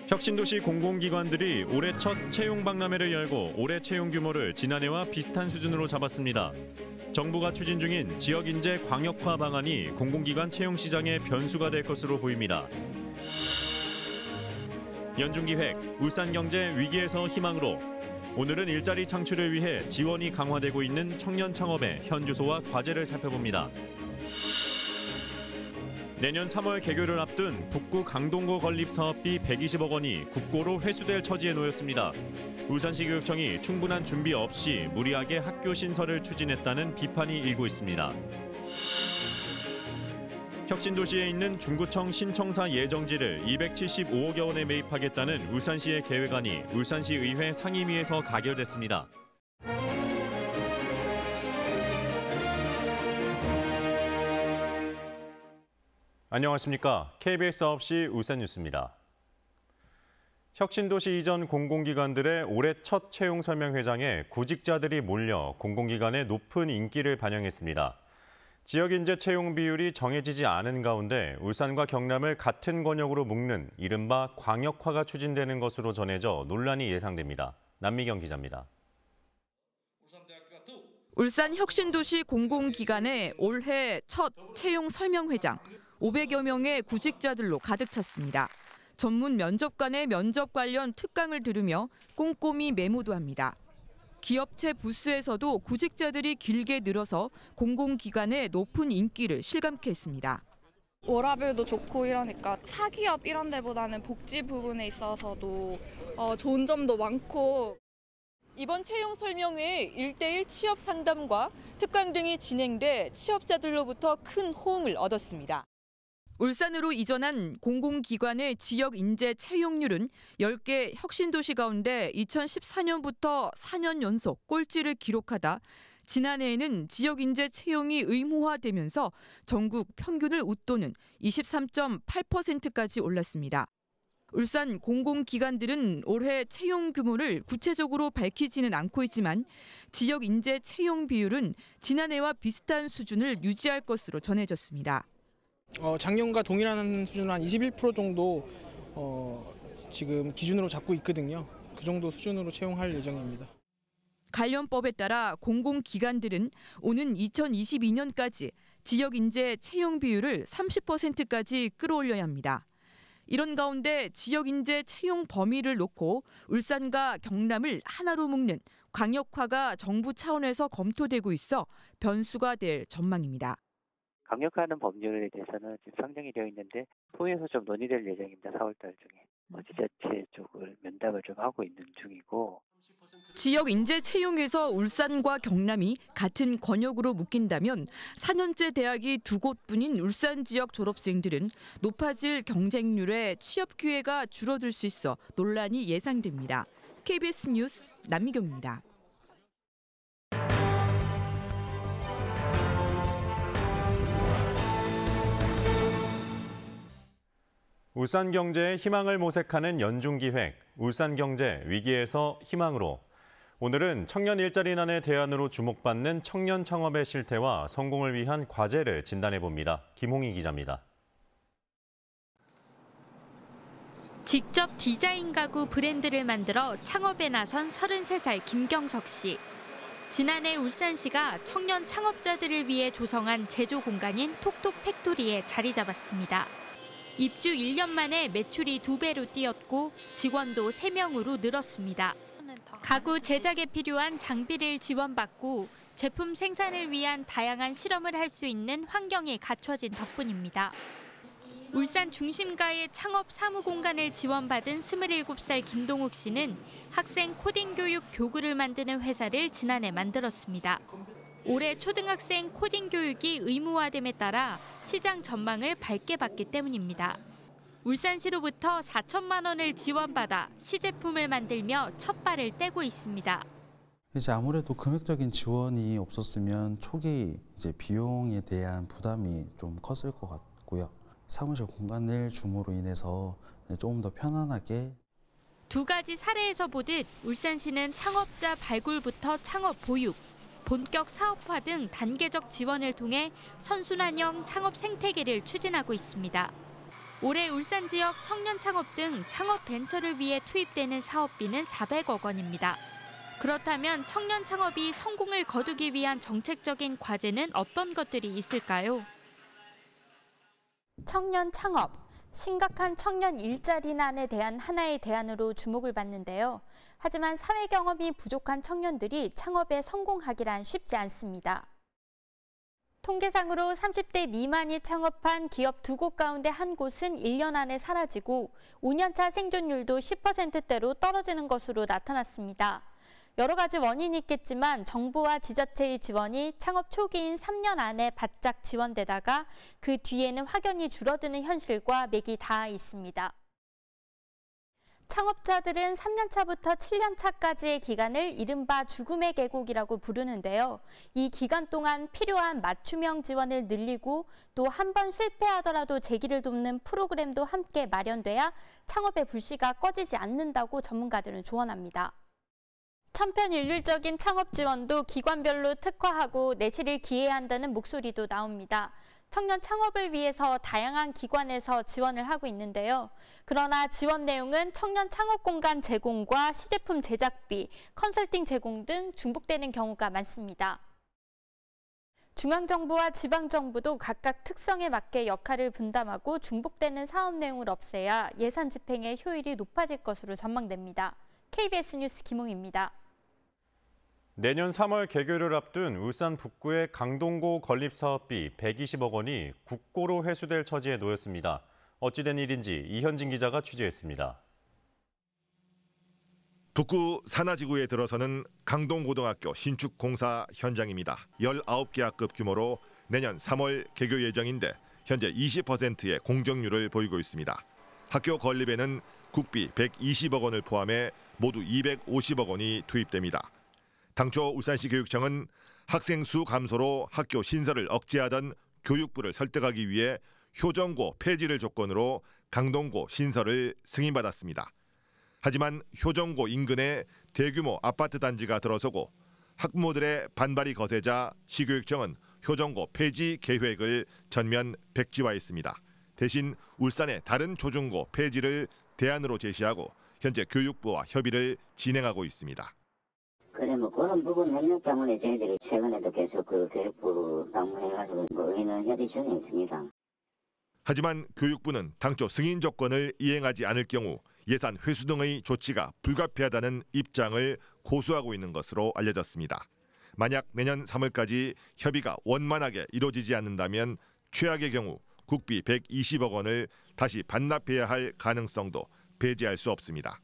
혁신도시 공공기관들이 올해 첫 채용 박람회를 열고 올해 채용 규모를 지난해와 비슷한 수준으로 잡았습니다. 정부가 추진 중인 지역인재 광역화 방안이 공공기관 채용 시장의 변수가 될 것으로 보입니다. 연중기획 울산경제 위기에서 희망으로 오늘은 일자리 창출을 위해 지원이 강화되고 있는 청년 창업의 현주소와 과제를 살펴봅니다. 내년 3월 개교를 앞둔 북구 강동구 건립 사업비 120억 원이 국고로 회수될 처지에 놓였습니다. 울산시 교육청이 충분한 준비 없이 무리하게 학교 신설을 추진했다는 비판이 일고 있습니다. 혁신도시에 있는 중구청 신청사 예정지를 275억여 원에 매입하겠다는 울산시의 계획안이 울산시 의회 상임위에서 가결됐습니다. 안녕하십니까. KBS 9시 울산뉴스입니다. 혁신도시 이전 공공기관들의 올해 첫 채용 설명회장에 구직자들이 몰려 공공기관의 높은 인기를 반영했습니다. 지역인재 채용 비율이 정해지지 않은 가운데 울산과 경남을 같은 권역으로 묶는 이른바 광역화가 추진되는 것으로 전해져 논란이 예상됩니다. 남미경 기자입니다. 울산 혁신도시 공공기관의 올해 첫 채용 설명회장. 500여 명의 구직자들로 가득 찼습니다. 전문 면접관의 면접 관련 특강을 들으며 꼼꼼히 메모도 합니다. 기업체 부스에서도 구직자들이 길게 늘어서 공공기관의 높은 인기를 실감케 했습니다. 워라밸도 좋고 이러니까 사기업 이런 데보다는 복지 부분에 있어서도 좋은 점도 많고. 이번 채용 설명회에 1대1 취업 상담과 특강 등이 진행돼 취업자들로부터 큰 호응을 얻었습니다. 울산으로 이전한 공공기관의 지역 인재 채용률은 10개 혁신도시 가운데 2014년부터 4년 연속 꼴찌를 기록하다 지난해에는 지역 인재 채용이 의무화되면서 전국 평균을 웃도는 23.8%까지 올랐습니다. 울산 공공기관들은 올해 채용 규모를 구체적으로 밝히지는 않고 있지만 지역 인재 채용 비율은 지난해와 비슷한 수준을 유지할 것으로 전해졌습니다. 작년과 동일한 수준으로 한 21% 정도 지금 기준으로 잡고 있거든요. 그 정도 수준으로 채용할 예정입니다. 관련법에 따라 공공기관들은 오는 2022년까지 지역인재 채용 비율을 30%까지 끌어올려야 합니다. 이런 가운데 지역인재 채용 범위를 놓고 울산과 경남을 하나로 묶는 광역화가 정부 차원에서 검토되고 있어 변수가 될 전망입니다. 강력화하는 법률에 대해서는 지금 상정이 되어 있는데 소위에서 좀 논의될 예정입니다. 4월달 중에. 지자체 쪽을 면담을 좀 하고 있는 중이고. 지역 인재 채용에서 울산과 경남이 같은 권역으로 묶인다면 4년제 대학이 2곳뿐인 울산 지역 졸업생들은 높아질 경쟁률에 취업 기회가 줄어들 수 있어 논란이 예상됩니다. KBS 뉴스 남미경입니다. 울산 경제의 희망을 모색하는 연중기획 울산경제 위기에서 희망으로 오늘은 청년 일자리난의 대안으로 주목받는 청년 창업의 실태와 성공을 위한 과제를 진단해봅니다. 김홍희 기자입니다. 직접 디자인 가구 브랜드를 만들어 창업에 나선 33살 김경석 씨. 지난해 울산시가 청년 창업자들을 위해 조성한 제조 공간인 톡톡 팩토리에 자리 잡았습니다. 입주 1년 만에 매출이 2배로 뛰었고 직원도 3명으로 늘었습니다. 가구 제작에 필요한 장비를 지원받고 제품 생산을 위한 다양한 실험을 할 수 있는 환경이 갖춰진 덕분입니다. 울산 중심가의 창업 사무 공간을 지원받은 27살 김동욱 씨는 학생 코딩 교육 교구를 만드는 회사를 지난해 만들었습니다. 올해 초등학생 코딩 교육이 의무화됨에 따라 시장 전망을 밝게 봤기 때문입니다. 울산시로부터 4천만 원을 지원받아 시제품을 만들며 첫 발을 떼고 있습니다. 이제 아무래도 금액적인 지원이 없었으면 초기 비용에 대한 부담이 좀 컸을 것 같고요. 사무실 공간 낼 줌으로 인해서 조금 더 편안하게. 두 가지 사례에서 보듯 울산시는 창업자 발굴부터 창업 보육, 본격 사업화 등 단계적 지원을 통해 선순환형 창업 생태계를 추진하고 있습니다. 올해 울산 지역 청년 창업 등 창업 벤처를 위해 투입되는 사업비는 400억 원입니다. 그렇다면 청년 창업이 성공을 거두기 위한 정책적인 과제는 어떤 것들이 있을까요? 청년 창업, 심각한 청년 일자리난에 대한 하나의 대안으로 주목을 받는데요. 하지만 사회 경험이 부족한 청년들이 창업에 성공하기란 쉽지 않습니다. 통계상으로 30대 미만이 창업한 기업 2곳 가운데 한 곳은 1년 안에 사라지고 5년차 생존율도 10%대로 떨어지는 것으로 나타났습니다. 여러 가지 원인이 있겠지만 정부와 지자체의 지원이 창업 초기인 3년 안에 바짝 지원되다가 그 뒤에는 확연히 줄어드는 현실과 맥이 닿아 있습니다. 창업자들은 3년차부터 7년차까지의 기간을 이른바 죽음의 계곡이라고 부르는데요. 이 기간 동안 필요한 맞춤형 지원을 늘리고 또 한 번 실패하더라도 재기를 돕는 프로그램도 함께 마련돼야 창업의 불씨가 꺼지지 않는다고 전문가들은 조언합니다. 천편일률적인 창업 지원도 기관별로 특화하고 내실을 기해한다는 목소리도 나옵니다. 청년 창업을 위해서 다양한 기관에서 지원을 하고 있는데요. 그러나 지원 내용은 청년 창업 공간 제공과 시제품 제작비, 컨설팅 제공 등 중복되는 경우가 많습니다. 중앙정부와 지방정부도 각각 특성에 맞게 역할을 분담하고 중복되는 사업 내용을 없애야 예산 집행의 효율이 높아질 것으로 전망됩니다. KBS 뉴스 김홍입니다. 내년 3월 개교를 앞둔 울산 북구의 강동고 건립 사업비 120억 원이 국고로 회수될 처지에 놓였습니다. 어찌된 일인지 이현진 기자가 취재했습니다. 북구 산하지구에 들어서는 강동고등학교 신축 공사 현장입니다. 19개 학급 규모로 내년 3월 개교 예정인데 현재 20%의 공정률을 보이고 있습니다. 학교 건립에는 국비 120억 원을 포함해 모두 250억 원이 투입됩니다. 당초 울산시 교육청은 학생 수 감소로 학교 신설을 억제하던 교육부를 설득하기 위해 효정고 폐지를 조건으로 강동고 신설을 승인받았습니다. 하지만 효정고 인근에 대규모 아파트 단지가 들어서고 학부모들의 반발이 거세자 시교육청은 효정고 폐지 계획을 전면 백지화했습니다. 대신 울산의 다른 초중고 폐지를 대안으로 제시하고 현재 교육부와 협의를 진행하고 있습니다. 그래 그런 부분 협력 때문에 저희들이 최근에도 계속 그 교육부 방문해가지고 의논 협의 중에 있습니다. 하지만 교육부는 당초 승인 조건을 이행하지 않을 경우 예산 회수 등의 조치가 불가피하다는 입장을 고수하고 있는 것으로 알려졌습니다. 만약 내년 3월까지 협의가 원만하게 이루어지지 않는다면 최악의 경우 국비 120억 원을 다시 반납해야 할 가능성도 배제할 수 없습니다.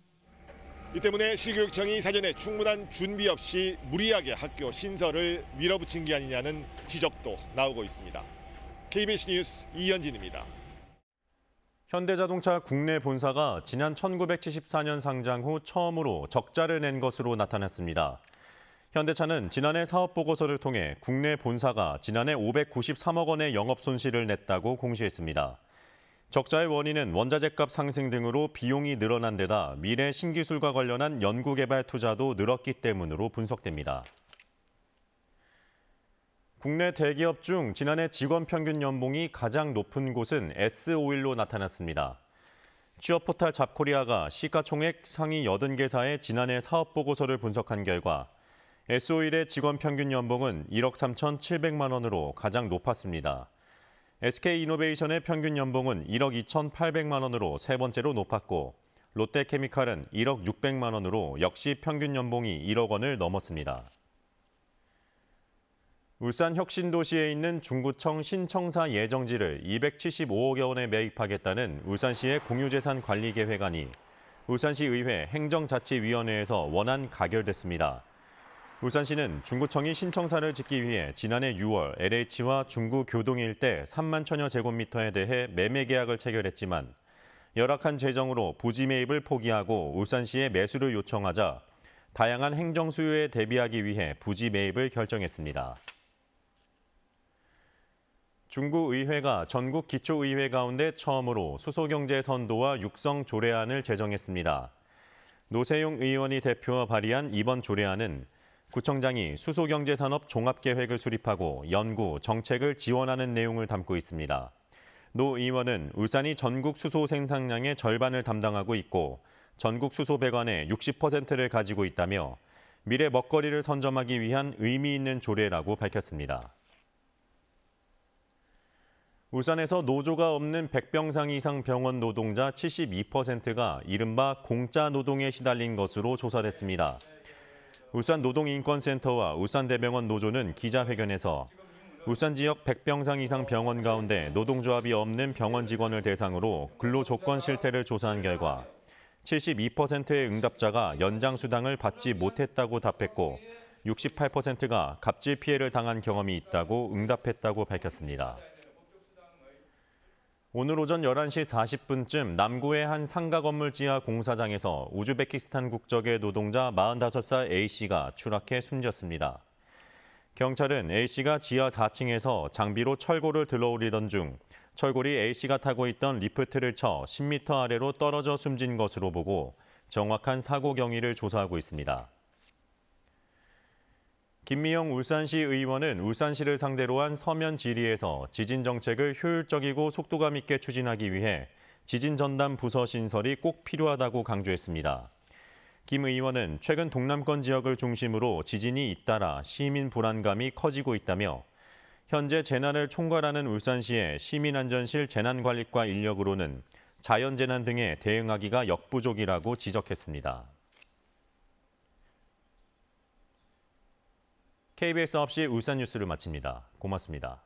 이 때문에 시교육청이 사전에 충분한 준비 없이 무리하게 학교 신설을 밀어붙인 게 아니냐는 지적도 나오고 있습니다. KBS 뉴스 이현진입니다. 현대자동차 국내 본사가 지난 1974년 상장 후 처음으로 적자를 낸 것으로 나타났습니다. 현대차는 지난해 사업보고서를 통해 국내 본사가 지난해 593억 원의 영업 손실을 냈다고 공시했습니다. 적자의 원인은 원자재값 상승 등으로 비용이 늘어난 데다 미래 신기술과 관련한 연구개발 투자도 늘었기 때문으로 분석됩니다. 국내 대기업 중 지난해 직원 평균 연봉이 가장 높은 곳은 S-오일로 나타났습니다. 취업 포털 잡코리아가 시가총액 상위 80개사의 지난해 사업보고서를 분석한 결과 S-오일의 직원 평균 연봉은 1억 3,700만 원으로 가장 높았습니다. SK이노베이션의 평균 연봉은 1억 2,800만 원으로 세 번째로 높았고 롯데케미칼은 1억 600만 원으로 역시 평균 연봉이 1억 원을 넘었습니다. 울산 혁신도시에 있는 중구청 신청사 예정지를 275억여 원에 매입하겠다는 울산시의 공유재산관리계획안이 울산시 의회 행정자치위원회에서 원안 가결됐습니다. 울산시는 중구청이 신청사를 짓기 위해 지난해 6월 LH와 중구 교동 일대 3만 천여 제곱미터에 대해 매매 계약을 체결했지만 열악한 재정으로 부지 매입을 포기하고 울산시에 매수를 요청하자 다양한 행정 수요에 대비하기 위해 부지 매입을 결정했습니다. 중구의회가 전국 기초의회 가운데 처음으로 수소경제 선도와 육성 조례안을 제정했습니다. 노세용 의원이 대표와 발의한 이번 조례안은 구청장이 수소경제산업 종합계획을 수립하고 연구, 정책을 지원하는 내용을 담고 있습니다. 노 의원은 울산이 전국 수소 생산량의 절반을 담당하고 있고 전국 수소 배관의 60%를 가지고 있다며 미래 먹거리를 선점하기 위한 의미 있는 조례라고 밝혔습니다. 울산에서 노조가 없는 100병상 이상 병원 노동자 72%가 이른바 공짜 노동에 시달린 것으로 조사됐습니다. 울산노동인권센터와 울산대병원 노조는 기자회견에서 울산 지역 100병상 이상 병원 가운데 노동조합이 없는 병원 직원을 대상으로 근로조건 실태를 조사한 결과 72%의 응답자가 연장수당을 받지 못했다고 답했고 68%가 갑질 피해를 당한 경험이 있다고 응답했다고 밝혔습니다. 오늘 오전 11시 40분쯤 남구의 한 상가 건물 지하 공사장에서 우즈베키스탄 국적의 노동자 45살 A씨가 추락해 숨졌습니다. 경찰은 A씨가 지하 4층에서 장비로 철골을 들어올리던 중 철골이 A씨가 타고 있던 리프트를 쳐 10m 아래로 떨어져 숨진 것으로 보고 정확한 사고 경위를 조사하고 있습니다. 김미영 울산시 의원은 울산시를 상대로 한 서면 질의에서 지진 정책을 효율적이고 속도감 있게 추진하기 위해 지진 전담 부서 신설이 꼭 필요하다고 강조했습니다. 김 의원은 최근 동남권 지역을 중심으로 지진이 잇따라 시민 불안감이 커지고 있다며 현재 재난을 총괄하는 울산시의 시민안전실 재난관리과 인력으로는 자연재난 등에 대응하기가 역부족이라고 지적했습니다. KBS 9시 울산 뉴스를 마칩니다. 고맙습니다.